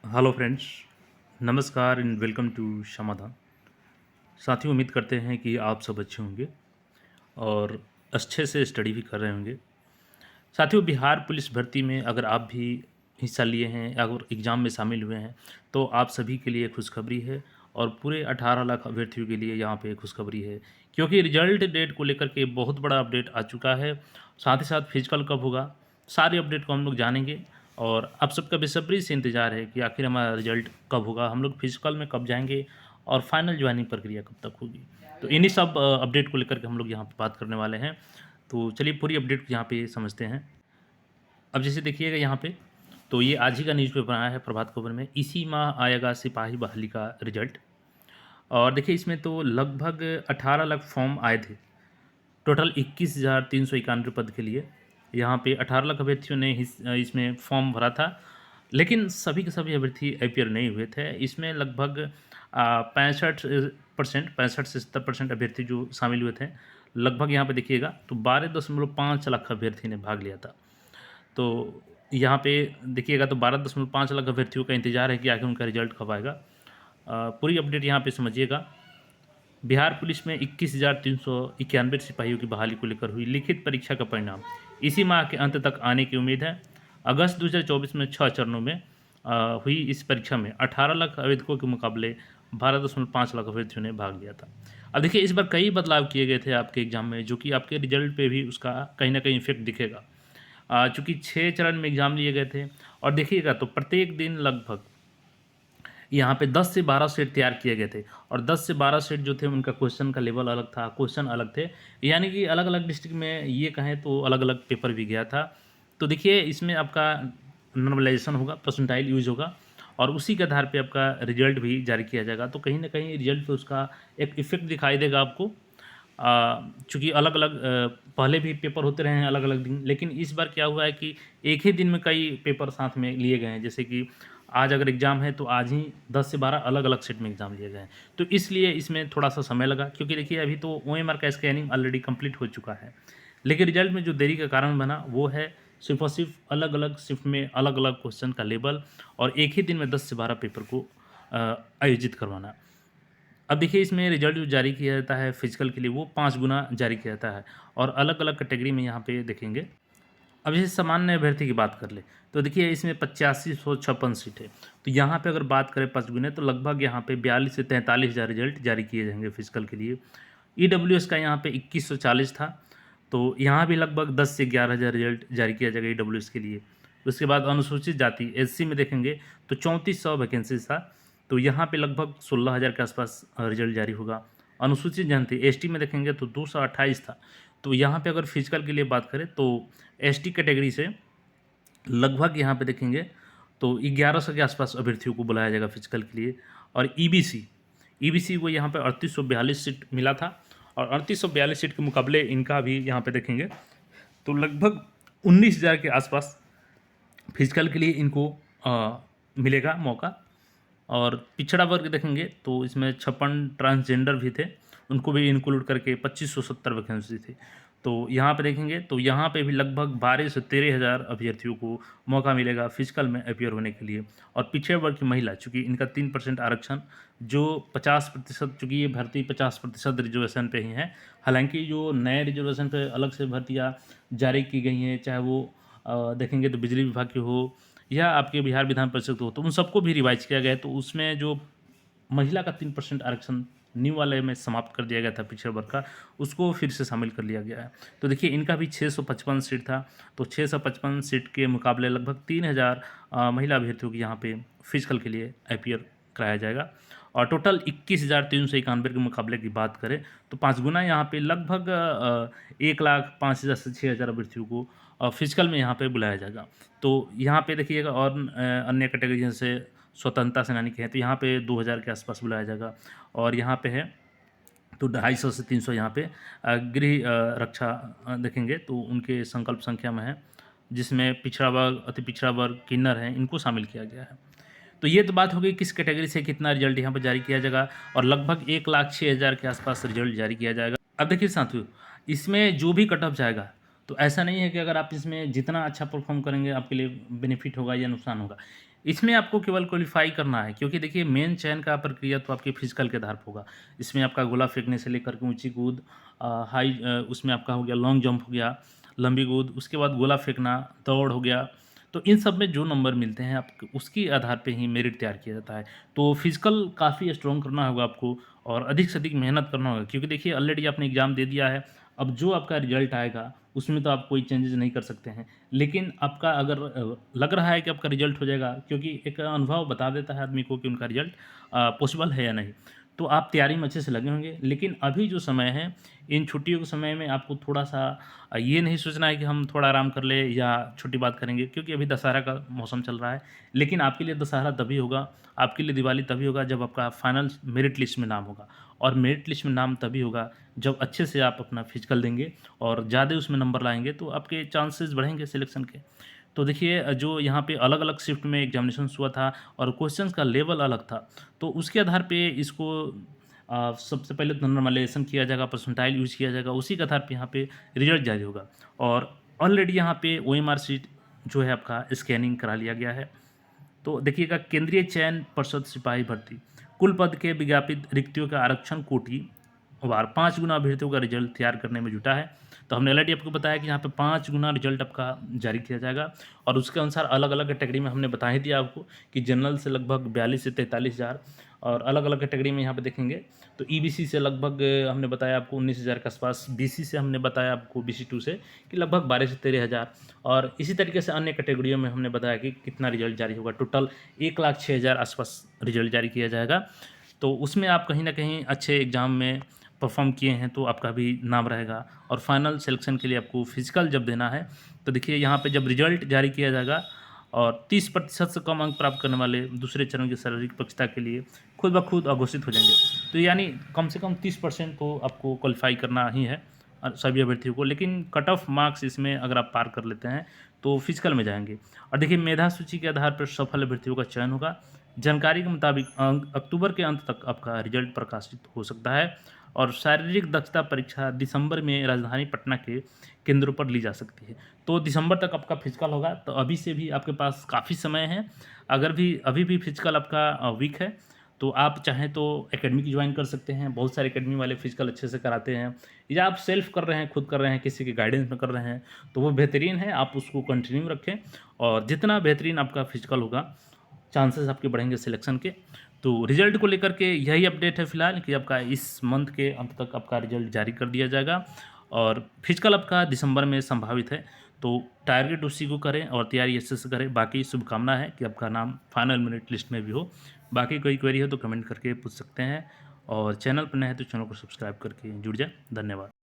Hello friends, नमस्कार and welcome to समाधान। साथियों, उम्मीद करते हैं कि आप सब अच्छे होंगे और अच्छे से स्टडी भी कर रहे होंगे। साथियों, बिहार पुलिस भर्ती में अगर आप भी हिस्सा लिए हैं, अगर एग्ज़ाम में शामिल हुए हैं, तो आप सभी के लिए खुशखबरी है और पूरे 18 लाख अभ्यर्थियों के लिए यहाँ पे खुशखबरी है, क्योंकि रिजल्ट डेट को लेकर के बहुत बड़ा अपडेट आ चुका है। साथ ही साथ फिजिकल कब होगा, सारे अपडेट को हम लोग जानेंगे और आप सबका बेसब्री से इंतज़ार है कि आखिर हमारा रिजल्ट कब होगा, हम लोग फिजिकल में कब जाएंगे और फाइनल ज्वाइनिंग प्रक्रिया कब तक होगी। तो इन्हीं सब अपडेट को लेकर के हम लोग यहाँ पे बात करने वाले हैं। तो चलिए पूरी अपडेट यहाँ पे समझते हैं। अब जैसे देखिएगा यहाँ पे, तो ये आज ही का न्यूज़पेपर आया है प्रभात खबर में, इसी माह आएगा सिपाही बहाली का रिजल्ट। और देखिए इसमें तो लगभग 18 लाख फॉर्म आए थे, टोटल 21,391 पद के लिए। यहाँ पे 18 लाख अभ्यर्थियों ने इसमें फॉर्म भरा था, लेकिन सभी के सभी अभ्यर्थी अपीयर नहीं हुए थे। इसमें लगभग 65% से 70% अभ्यर्थी जो शामिल हुए थे। लगभग यहाँ पे देखिएगा तो 12.5 लाख अभ्यर्थी ने भाग लिया था। तो यहाँ पे देखिएगा तो 12.5 लाख अभ्यर्थियों का इंतज़ार है कि आखिर उनका रिजल्ट कब आएगा। पूरी अपडेट यहाँ पे समझिएगा। बिहार पुलिस में 21,391 सिपाहियों की बहाली को लेकर हुई लिखित परीक्षा का परिणाम इसी माह के अंत तक आने की उम्मीद है। अगस्त 2024 में 6 चरणों में हुई इस परीक्षा में 18 लाख आवेदकों के मुकाबले 12.5 लाख अभ्यर्थियों ने भाग लिया था। अब देखिए इस बार कई बदलाव किए गए थे आपके एग्जाम में, जो कि आपके रिजल्ट पे भी उसका कहीं ना कहीं इफेक्ट दिखेगा। चूँकि 6 चरण में एग्ज़ाम लिए गए थे और देखिएगा तो प्रत्येक दिन लगभग यहाँ पे 10 से 12 सेट तैयार किए गए थे और 10 से 12 सेट जो थे उनका क्वेश्चन का लेवल अलग था, क्वेश्चन अलग थे। यानी कि अलग-अलग डिस्ट्रिक्ट में ये कहें तो अलग-अलग पेपर भी गया था। तो देखिए इसमें आपका नॉर्मलाइज़ेशन होगा, परसेंटाइल यूज़ होगा और उसी के आधार पे आपका रिजल्ट भी जारी किया जाएगा। तो कहीं न कहीं रिजल्ट पे उसका एक इफ़ेक्ट दिखाई देगा आपको। चूँकि अलग-अलग पहले भी पेपर होते रहे हैं अलग-अलग दिन, लेकिन इस बार क्या हुआ है कि एक ही दिन में कई पेपर साथ में लिए गए हैं। जैसे कि आज अगर एग्ज़ाम है तो आज ही 10 से 12 अलग-अलग सेट में एग्ज़ाम लिए गए हैं। तो इसलिए इसमें थोड़ा-सा समय लगा, क्योंकि देखिए अभी तो ओएमआर का स्कैनिंग ऑलरेडी कंप्लीट हो चुका है। लेकिन रिजल्ट में जो देरी का कारण बना वो है सिर्फ़ और सिर्फ़ अलग-अलग शिफ्ट में अलग-अलग क्वेश्चन का लेवल और एक ही दिन में 10 से 12 पेपर को आयोजित करवाना। अब देखिए इसमें रिजल्ट जो जारी किया जाता है फिजिकल के लिए वो 5 गुना जारी किया जाता है और अलग-अलग कैटेगरी में यहाँ पे देखेंगे। अब जैसे सामान्य अभ्यर्थी की बात कर ले, तो देखिए इसमें 8556 सीट है। तो यहाँ पे अगर बात करें 5 गुने तो लगभग यहाँ पे 42 से 43 हज़ार रिजल्ट जारी किए जाएंगे फिजिकल के लिए। ईडब्ल्यूएस का यहाँ पे 2140 था, तो यहाँ भी लगभग 10 से 11 हज़ार रिजल्ट जारी किया जाएगा ईडब्ल्यूएस के लिए। उसके बाद अनुसूचित जाति एससी में देखेंगे तो 3400 वैकेंसीज था, तो यहाँ पे लगभग 16,000 के आसपास रिजल्ट जारी होगा। अनुसूचित जनजाति एसटी में देखेंगे तो 228 था, तो यहाँ पे अगर फिजिकल के लिए बात करें तो एसटी कैटेगरी से लगभग यहाँ पे देखेंगे तो 1100 के आसपास अभ्यर्थियों को बुलाया जाएगा फिजिकल के लिए। और ईबीसी को यहाँ पे 3842 सीट मिला था और 3842 सीट के मुकाबले इनका भी यहाँ पे देखेंगे तो लगभग 19,000 के आसपास फिजिकल के लिए इनको मिलेगा मौका। और पिछड़ा वर्ग देखेंगे तो इसमें 56 ट्रांसजेंडर भी थे, उनको भी इंक्लूड करके 2570 वैकेंसी थी। तो यहाँ पे देखेंगे तो यहाँ पे भी लगभग 12 से 13 हज़ार अभ्यर्थियों को मौका मिलेगा फिजिकल में अपीयर होने के लिए। और पिछड़े वर्ग की महिला, चूँकि इनका 3% आरक्षण जो 50%, चूँकि ये भर्ती 50% रिजर्वेशन पे ही है। हालांकि जो नए रिजर्वेशन पे अलग से भर्तियाँ जारी की गई हैं, चाहे वो देखेंगे तो बिजली विभाग की हो या आपके बिहार विधान परिषद हो, तो उन सबको भी रिवाइज किया गया है। तो उसमें जो महिला का 3% आरक्षण न्यू वाले में समाप्त कर दिया गया था पिछड़े वर्ग का, उसको फिर से शामिल कर लिया गया है। तो देखिए इनका भी 655 सीट था, तो 655 सीट के मुकाबले लगभग 3,000 महिला अभ्यर्थियों की यहाँ पे फिजिकल के लिए अपीयर कराया जाएगा। और टोटल 21,391 के मुकाबले की बात करें तो 5 गुना यहाँ पे लगभग 1,05,000 से 6,000 अभ्यर्थियों को फिजिकल में यहाँ पे बुलाया जाएगा। तो यहाँ पे देखिएगा और अन्य कैटेगरी जैसे स्वतंत्रता सेनानी के हैं तो यहाँ पे 2,000 के आसपास बुलाया जाएगा। और यहाँ पे है तो 250 से 300 यहाँ पे गृह रक्षा देखेंगे तो उनके संकल्प संख्या में है, जिसमें पिछड़ा वर्ग, अति पिछड़ा वर्ग, किन्नर हैं, इनको शामिल किया गया है। तो ये तो बात हो गई किस कैटेगरी से कितना रिजल्ट यहाँ पर जारी किया जाएगा और लगभग 1,06,000 के आसपास रिजल्ट जारी किया जाएगा। अब देखिए साथियों, इसमें जो भी कट ऑफ जाएगा तो ऐसा नहीं है कि अगर आप इसमें जितना अच्छा परफॉर्म करेंगे आपके लिए बेनिफिट होगा या नुकसान होगा। इसमें आपको केवल क्वालीफाई करना है, क्योंकि देखिए मेन चयन का प्रक्रिया तो आपके फिजिकल के आधार पर होगा। इसमें आपका गोला फेंकने से लेकर के ऊँची कूद, उसमें आपका हो गया लॉन्ग जंप हो गया, लंबी कूद, उसके बाद गोला फेंकना, दौड़ हो गया। तो इन सब में जो नंबर मिलते हैं आप उसके आधार पे ही मेरिट तैयार किया जाता है। तो फिजिकल काफ़ी स्ट्रॉन्ग करना होगा आपको और अधिक से अधिक मेहनत करना होगा, क्योंकि देखिए ऑलरेडी आपने एग्ज़ाम दे दिया है। अब जो आपका रिज़ल्ट आएगा उसमें तो आप कोई चेंजेज़ नहीं कर सकते हैं। लेकिन आपका अगर लग रहा है कि आपका रिज़ल्ट हो जाएगा, क्योंकि एक अनुभव बता देता है आदमी को कि उनका रिज़ल्ट पॉसिबल है या नहीं। तो आप तैयारी में अच्छे से लगे होंगे। लेकिन अभी जो समय है, इन छुट्टियों के समय में आपको थोड़ा-सा ये नहीं सोचना है कि हम थोड़ा आराम कर लें या छुट्टी बाद करेंगे, क्योंकि अभी दशहरा का मौसम चल रहा है। लेकिन आपके लिए दशहरा तभी होगा, आपके लिए दिवाली तभी होगा जब आपका फाइनल मेरिट लिस्ट में नाम होगा। और मेरिट लिस्ट में नाम तभी होगा जब अच्छे से आप अपना फिजिकल देंगे और ज़्यादा उसमें नंबर लाएँगे, तो आपके चांसेस बढ़ेंगे सिलेक्शन के। तो देखिए जो यहाँ पे अलग-अलग शिफ्ट में एग्ज़ामिनेशंस हुआ था और क्वेश्चंस का लेवल अलग था। तो उसके आधार पे इसको सबसे पहले तो नॉर्मलाइज़ेशन किया जाएगा, परसेंटाइल यूज़ किया जाएगा, उसी के आधार पे यहाँ पे रिज़ल्ट जारी होगा। और ऑलरेडी यहाँ पे ओएमआर शीट जो है आपका स्कैनिंग करा लिया गया है। तो देखिएगा केंद्रीय चयन पर्षद सिपाही भर्ती, कुल पद के विज्ञापित रिक्तियों का आरक्षण कोटि वार 5 गुना अभ्यर्थियों का रिजल्ट तैयार करने में जुटा है। तो हमने ऑलरेडी आपको बताया कि यहाँ पे 5 गुना रिजल्ट आपका जारी किया जाएगा और उसके अनुसार अलग-अलग कैटेगरी में हमने बता ही दिया आपको कि जनरल से लगभग 42 से 43 हज़ार और अलग-अलग कैटेगरी में यहाँ पे देखेंगे तो ईबीसी से लगभग हमने बताया आपको 19,000 के आसपास, बीसी से हमने बताया आपको बीसी 2 से कि लगभग 12 से 13 हज़ार और इसी तरीके से अन्य कैटेगरियों में हमने बताया कि कितना रिजल्ट जारी होगा। टोटल 1,06,000 आसपास रिजल्ट जारी किया जाएगा। तो उसमें आप कहीं न कहीं अच्छे एग्ज़ाम में परफ़ॉर्म किए हैं तो आपका भी नाम रहेगा और फाइनल सिलेक्शन के लिए आपको फिज़िकल जब देना है, तो देखिए यहाँ पे जब रिज़ल्ट जारी किया जाएगा और 30% से कम अंक प्राप्त करने वाले दूसरे चरण की शारीरिक परीक्षा के लिए खुद ब खुद अघोषित हो जाएँगे। तो यानी कम से कम 30% तो आपको क्वालीफ़ाई करना ही है सभी अभ्यर्थियों को, लेकिन कट ऑफ मार्क्स इसमें अगर आप पार कर लेते हैं, तो फिज़िकल में जाएँगे। और देखिए मेधा सूची के आधार पर सफल अभ्यर्थियों का चयन होगा। जानकारी के मुताबिक अक्टूबर के अंत तक आपका रिज़ल्ट प्रकाशित हो सकता है और शारीरिक दक्षता परीक्षा दिसंबर में राजधानी पटना के केंद्रों पर ली जा सकती है। तो दिसंबर तक आपका फिजिकल होगा, तो अभी से भी आपके पास काफ़ी समय है। अगर भी अभी भी फिजिकल आपका वीक है, तो आप चाहें तो एकेडमी की ज्वाइन कर सकते हैं। बहुत सारे एकेडमी वाले फिजिकल अच्छे से कराते हैं या आप सेल्फ कर रहे हैं, खुद कर रहे हैं, किसी के गाइडेंस में कर रहे हैं, तो वो बेहतरीन है, आप उसको कंटिन्यू रखें और जितना बेहतरीन आपका फिजिकल होगा, चांसेस आपके बढ़ेंगे सिलेक्शन के। तो रिज़ल्ट को लेकर के यही अपडेट है फ़िलहाल कि आपका इस मंथ के अंत तक आपका रिज़ल्ट जारी कर दिया जाएगा और फिजिकल आपका दिसंबर में संभावित है। तो टारगेट उसी को करें और तैयारी अच्छे से करें। बाकी शुभकामना है कि आपका नाम फाइनल मेरिट लिस्ट में भी हो। बाकी कोई क्वेरी हो तो कमेंट करके पूछ सकते हैं और चैनल पर नए हैं तो चैनल को सब्सक्राइब करके जुड़ जाएँ। धन्यवाद।